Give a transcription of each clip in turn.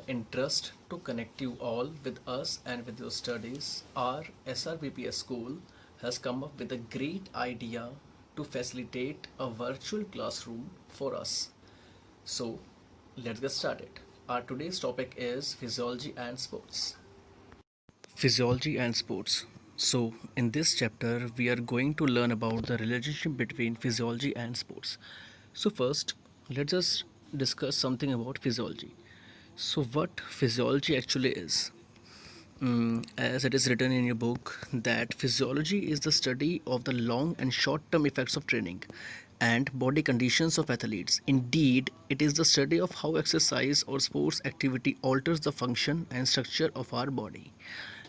the interest to connect you all with us and with your studies, our SRBPS school has come up with a great idea to facilitate a virtual classroom for us. So, let's get started. Our today's topic is physiology and sports. Physiology and sports. So, in this chapter, we are going to learn about the relationship between physiology and sports. So, first, let's just discuss something about physiology. So, what physiology actually is? As it is written in your book, that physiology is the study of the long and short term effects of training and body conditions of athletes. Indeed, it is the study of how exercise or sports activity alters the function and structure of our body.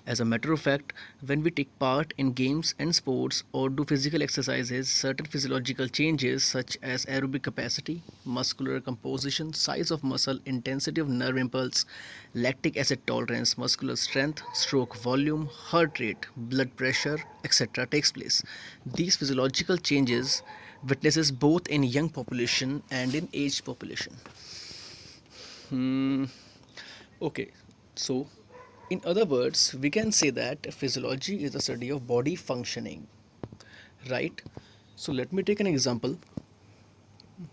As a matter of fact, when we take part in games and sports or do physical exercises, certain physiological changes such as aerobic capacity, muscular composition, size of muscle, intensity of nerve impulse, lactic acid tolerance, muscular strength, stroke volume, heart rate, blood pressure, etc. takes place. These physiological changes witnesses both in young population and in aged population. Okay, so in other words, we can say that physiology is the study of body functioning, right? So let me take an example.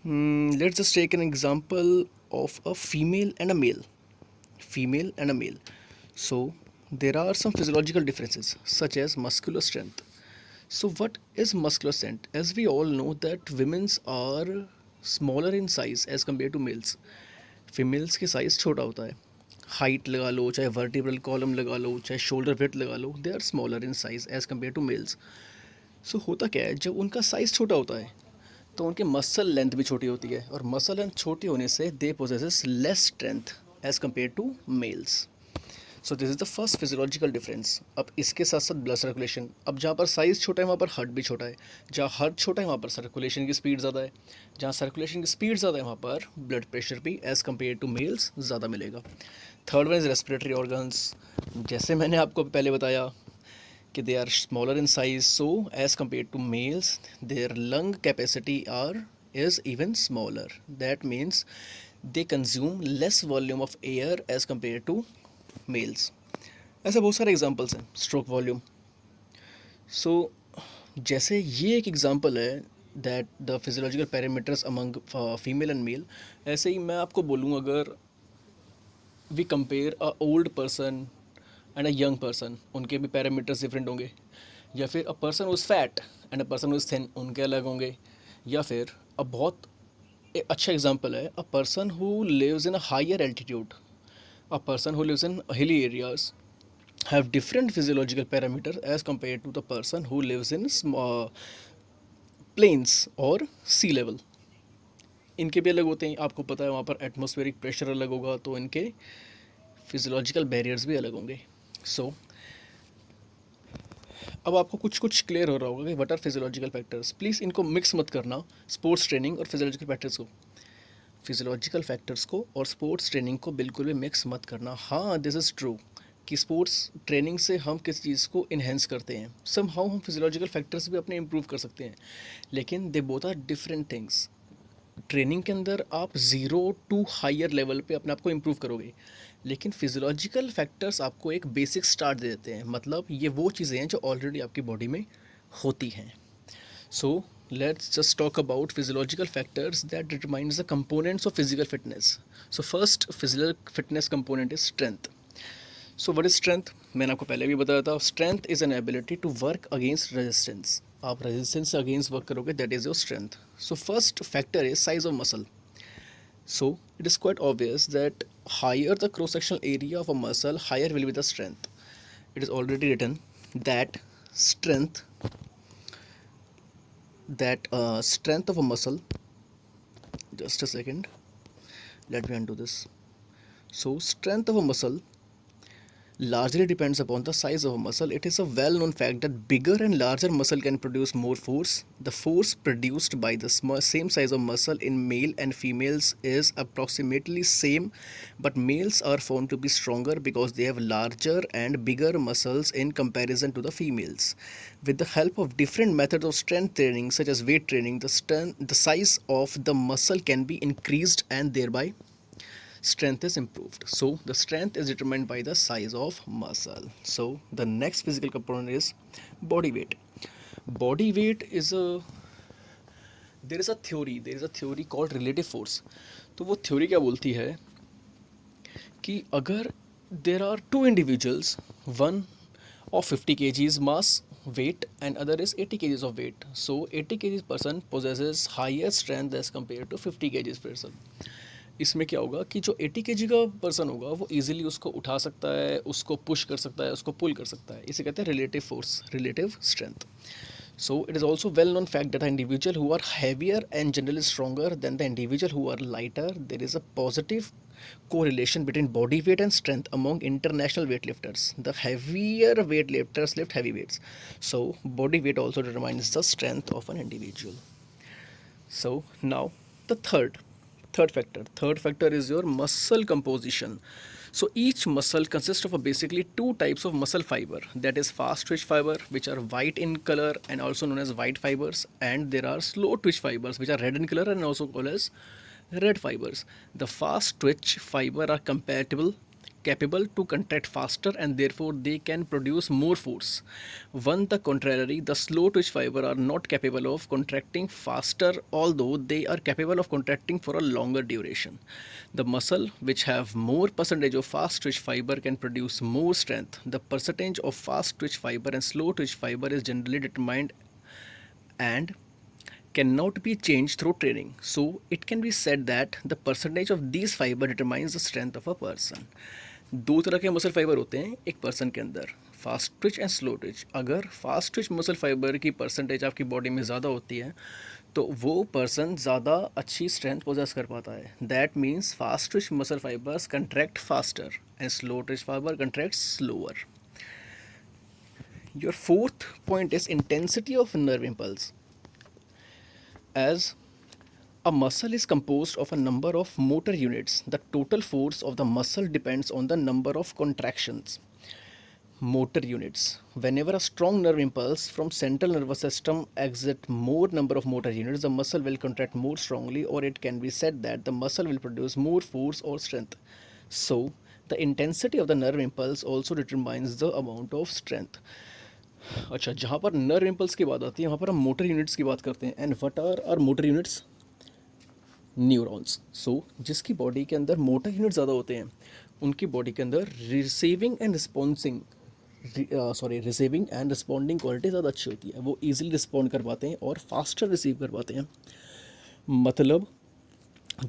Let's just take an example of a female and a male. Female and a male. So there are some physiological differences, such as muscular strength. So what is muscular strength? As we all know that women's are smaller in size as compared to males. Females की size छोटा होता है. Height लगा लो, चाहे vertebral column लगा लो, चाहे shoulder width लगा लो, they are smaller in size as compare to males. So होता क्या है, जब उनका साइज़ छोटा होता है तो उनके मसल लेंथ भी छोटी होती है, और मसल लेंथ छोटी होने से they possesses less strength as compare to males. So this is the first physiological difference. अब इसके साथ साथ ब्लड सर्कुलेशन. अब जहाँ पर साइज़ छोटा है वहाँ पर हार्ट भी छोटा है. जहाँ हार्ट छोटा है वहाँ पर सर्कुलेशन की स्पीड ज़्यादा है. जहाँ सर्कुलेशन की स्पीड ज़्यादा है वहाँ पर ब्लड प्रेशर भी एज़ कम्पेयर टू मेल्स ज़्यादा मिलेगा. Third one is respiratory organs. जैसे मैंने आपको पहले बताया कि they are smaller in size, so as compare to males their lung capacity are is even smaller. That means they consume less volume of air as compared to males. ऐसे बहुत सारे examples हैं. Stroke volume. सो जैसे ये एक example है that the physiological parameters among female and male, ऐसे ही मैं आपको बोलूँ, अगर we compare a old person and a young person, उनके भी पैरामीटर्स डिफरेंट होंगे. या फिर a person who's fat and a person who's thin, उनके अलग होंगे. या फिर बहुत एक अच्छा एग्जांपल है, a person who lives in a higher altitude, a person who lives in hilly areas have different physiological parameters as compared to the person who lives in small plains और sea level. इनके भी अलग होते हैं. आपको पता है वहाँ पर एटमॉस्फेरिक प्रेशर अलग होगा, तो इनके फिजियोलॉजिकल बैरियर्स भी अलग होंगे. सो अब आपको कुछ कुछ क्लियर हो रहा होगा कि what are physiological factors. Please इनको मिक्स मत करना, स्पोर्ट्स ट्रेनिंग और फिजियोलॉजिकल फैक्टर्स को. फिजियोलॉजिकल फैक्टर्स को और स्पोर्ट्स ट्रेनिंग को बिल्कुल भी मिक्स मत करना. हाँ, दिस इज़ ट्रू कि स्पोर्ट्स ट्रेनिंग से हम किस चीज़ को इन्हेंस करते हैं, सम हाउ हम फिजियोलॉजिकल फैक्टर्स भी अपने इम्प्रूव कर सकते हैं, लेकिन they both are different things. Training के अंदर आप ज़ीरो टू हायर लेवल पे अपने आप को इम्प्रूव करोगे, लेकिन फिजियोलॉजिकल फैक्टर्स आपको एक बेसिक स्टार्ट दे देते हैं. मतलब ये वो चीज़ें हैं जो ऑलरेडी आपकी बॉडी में होती हैं. So let's just talk about physiological factors that determines the components of physical fitness. So first physical fitness component is strength. So what is strength? मैंने आपको पहले भी बताया था. Strength is an ability to work against resistance. आप resistance से against work करोगे, that is your strength. So first factor is size of muscle. So it is quite obvious that higher the cross-sectional area of a muscle, higher will be the strength. It is already written that strength strength of a muscle, just a second, let me undo this. So strength of a muscle largely depends upon the size of a muscle. It is a well-known fact that bigger and larger muscle can produce more force. The force produced by the same size of muscle in male and females is approximately same, but males are found to be stronger because they have larger and bigger muscles in comparison to the females. With the help of different methods of strength training such as weight training, the size of the muscle can be increased and thereby strength is improved. So the strength is determined by the size of muscle. So the next physical component is body weight. Body weight is a there is a theory called relative force. तो वो theory क्या बोलती है कि अगर there are two individuals, one of 50 kgs mass weight and other is 80 kgs of weight, so 80 kgs person possesses higher strength as compared to 50 kgs person. इसमें क्या होगा कि जो 80 kg का पर्सन होगा वो इजीली उसको उठा सकता है, उसको पुश कर सकता है, उसको पुल कर सकता है. इसे कहते हैं relative force, relative strength. So it is also well known fact that an individual who are heavier and generally stronger than the individual who are lighter, there is a positive correlation between body weight and strength among international weightlifters. The heavier weightlifters lift heavy weights. So body weight also determines the strength of an individual. So now the third factor is your muscle composition. So each muscle consists of basically two types of muscle fiber, that is fast twitch fiber which are white in color and also known as white fibers, and there are slow twitch fibers which are red in color and also called as red fibers. The fast twitch fiber are capable to contract faster and therefore they can produce more force. On the contrary, the slow twitch fiber are not capable of contracting faster, although they are capable of contracting for a longer duration. The muscle which have more percentage of fast twitch fiber can produce more strength. The percentage of fast twitch fiber and slow twitch fiber is generally determined and cannot be changed through training. So it can be said that the percentage of these fiber determines the strength of a person. दो तरह के muscle fibre होते हैं एक person के अंदर, fast Twitch and slow Twitch. अगर fast Twitch muscle fibre की परसेंटेज आपकी बॉडी में ज़्यादा होती है तो वो पर्सन ज़्यादा अच्छी स्ट्रेंथ पोजेस कर पाता है. That means fast Twitch muscle fibres contract faster and slow Twitch fibre contract slower. Your fourth point is intensity of nerve impulse. As a muscle is composed of a number of motor units, the total force of the muscle depends on the number of contractions. Motor units. Whenever a strong nerve impulse from central nervous system exert more number of motor units, the muscle will contract more strongly, or it can be said that the muscle will produce more force or strength. So, the intensity of the nerve impulse also determines the amount of strength. अच्छा, जहाँ पर nerve impulse की बात आती है वहाँ पर हम मोटर यूनिट्स की बात करते हैं. And what are motor units? Neurons. So जिसकी बॉडी के अंदर मोटर यूनिट ज़्यादा होते हैं उनकी बॉडी के अंदर रिसीविंग एंड रिस्पॉन्डिंग क्वालिटी ज़्यादा अच्छी होती है. वो ईजिली रिस्पॉन्ड कर पाते हैं और फास्टर रिसीव कर पाते हैं. मतलब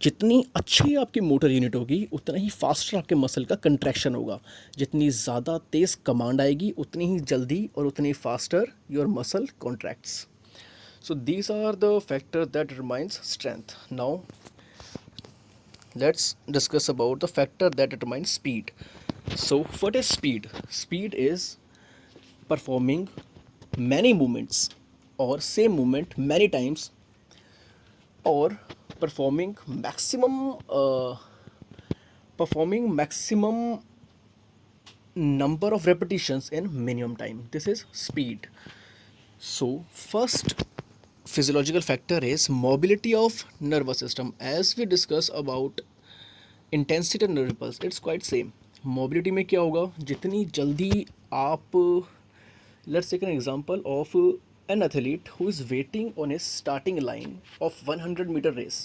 जितनी अच्छी आपकी मोटर यूनिट होगी उतना ही फास्टर आपके मसल का कंट्रैक्शन होगा. जितनी ज़्यादा तेज़ कमांड आएगी उतनी ही जल्दी और उतनी faster your muscle contracts. So these are the factor that determines strength. Now let's discuss about the factor that determines speed. So what is speed? Speed is performing many movements or same movement many times or performing maximum number of repetitions in minimum time. This is speed. So first physiological factor is mobility of nervous system. As we discuss about intensity of nerve impulse, it's quite same. Mobility में क्या होगा? जितनी जल्दी आप let's take an example of an athlete who is waiting on his starting line of 100-meter race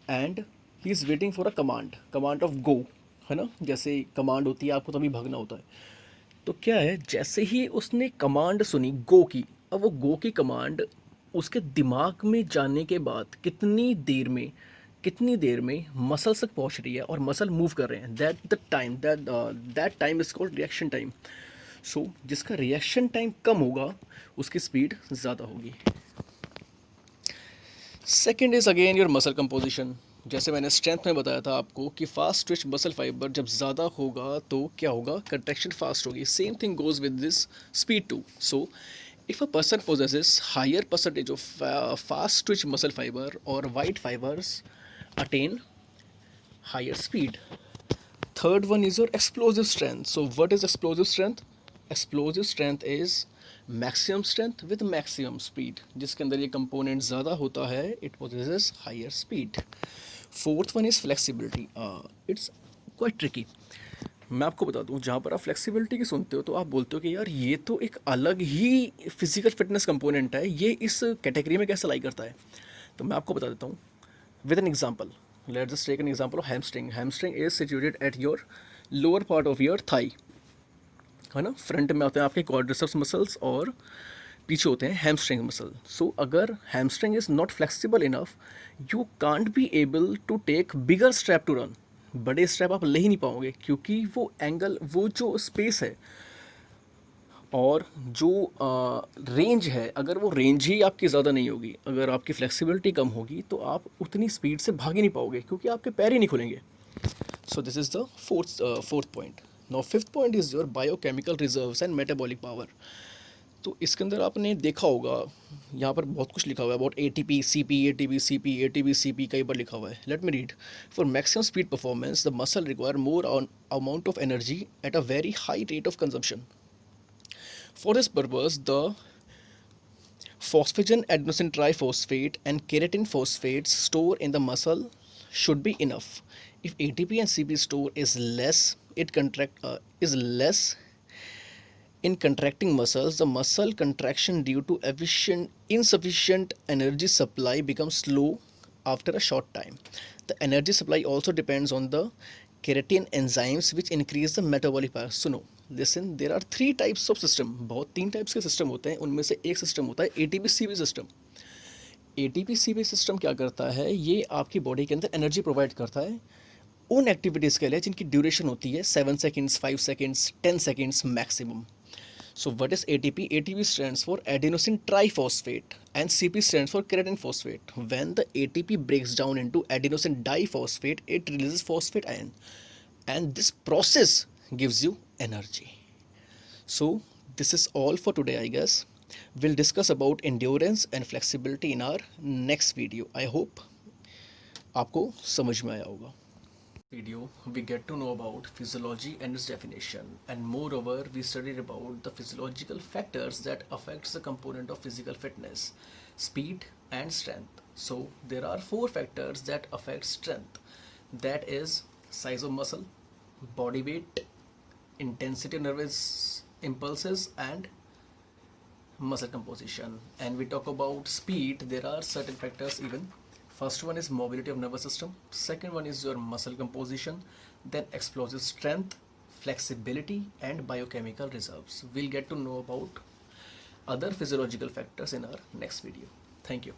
and he is waiting for a command of go, है ना. जैसे command होती है आपको तभी भागना होता है. तो क्या है, जैसे ही उसने कमांड सुनी गो की, अब वो गो की कमांड उसके दिमाग में जाने के बाद कितनी देर में मसल तक पहुंच रही है और मसल मूव कर रहे हैं, that time is called reaction time. So जिसका रिएक्शन टाइम कम होगा उसकी स्पीड ज़्यादा होगी. Second is again your muscle composition. जैसे मैंने स्ट्रेंथ में बताया था आपको कि फास्ट ट्विच मसल फाइबर जब ज़्यादा होगा तो क्या होगा, कंट्रैक्शन फास्ट होगी. Same thing goes with this speed too. So if a person possesses higher percentage of fast twitch muscle fiber or white fibers attain higher speed. Third one is your explosive strength. So what is explosive strength? Explosive strength is maximum strength with maximum speed. जिसके अंदर ये component ज़्यादा होता है, it possesses higher speed. Fourth one is flexibility. It's quite tricky. मैं आपको बता दूं, जहाँ पर आप फ्लेक्सिबिलिटी की सुनते हो तो आप बोलते हो कि यार ये तो एक अलग ही फिजिकल फिटनेस कंपोनेंट है, ये इस कैटेगरी में कैसे लाई करता है. तो मैं आपको बता देता हूँ with an example. Let's just take an example of hamstring. Hamstring is situated at your lower part of your thigh, है ना. फ्रंट में होते हैं आपके quadriceps मसल्स और पीछे होते हैं हैमस्ट्रिंग मसल. सो अगर hamstring is not flexible enough, you can't be able to take bigger strap to run. बड़े स्ट्रैप आप ले ही नहीं पाओगे, क्योंकि वो एंगल, वो जो स्पेस है और जो रेंज है, अगर वो रेंज ही आपकी ज़्यादा नहीं होगी, अगर आपकी फ्लेक्सिबिलिटी कम होगी, तो आप उतनी स्पीड से भाग ही नहीं पाओगे, क्योंकि आपके पैर ही नहीं खुलेंगे. सो this is the fourth point. Now fifth point is your biochemical reserves and metabolic power. तो इसके अंदर आपने देखा होगा, यहाँ पर बहुत कुछ लिखा हुआ है about A T P C P, A T P कई बार लिखा हुआ है. Let me read. For maximum speed performance the muscle require more amount of energy at a very high rate of consumption. For this purpose, the phosphagen adenosine triphosphate and keratin phosphates store in the muscle should be enough. If ATP and CP store is less, is less in contracting muscles, the muscle contraction due to insufficient energy supply becomes slow after a short time. The energy supply also depends on the keratin enzymes which increase the metabolic power. सुनो, listen, there are three types of system. बहुत तीन types के system होते हैं. उनमें से एक system होता है ATP CP system. ATP CP system क्या करता है, ये आपकी बॉडी के अंदर एनर्जी प्रोवाइड करता है उन एक्टिविटीज़ के लिए जिनकी ड्यूरेशन होती है 7 seconds, 5 seconds, 10 seconds maximum. So what is ATP? ATP stands for adenosine triphosphate and CP stands for keratin phosphate. When the ATP breaks down into adenosine diphosphate, it releases phosphate ion, and this process gives you energy. So this is all for today, I guess. We'll discuss about endurance and flexibility in our next video. I hope आपको समझ में आया होगा. Video we get to know about physiology and its definition, and moreover we studied about the physiological factors that affects the component of physical fitness, speed and strength. So there are four factors that affect strength, that is size of muscle, body weight, intensity of nervous impulses and muscle composition. And we talk about speed, there are certain factors even. First one is mobility of nervous system, second one is your muscle composition, then explosive strength, flexibility and biochemical reserves. We'll get to know about other physiological factors in our next video. Thank you.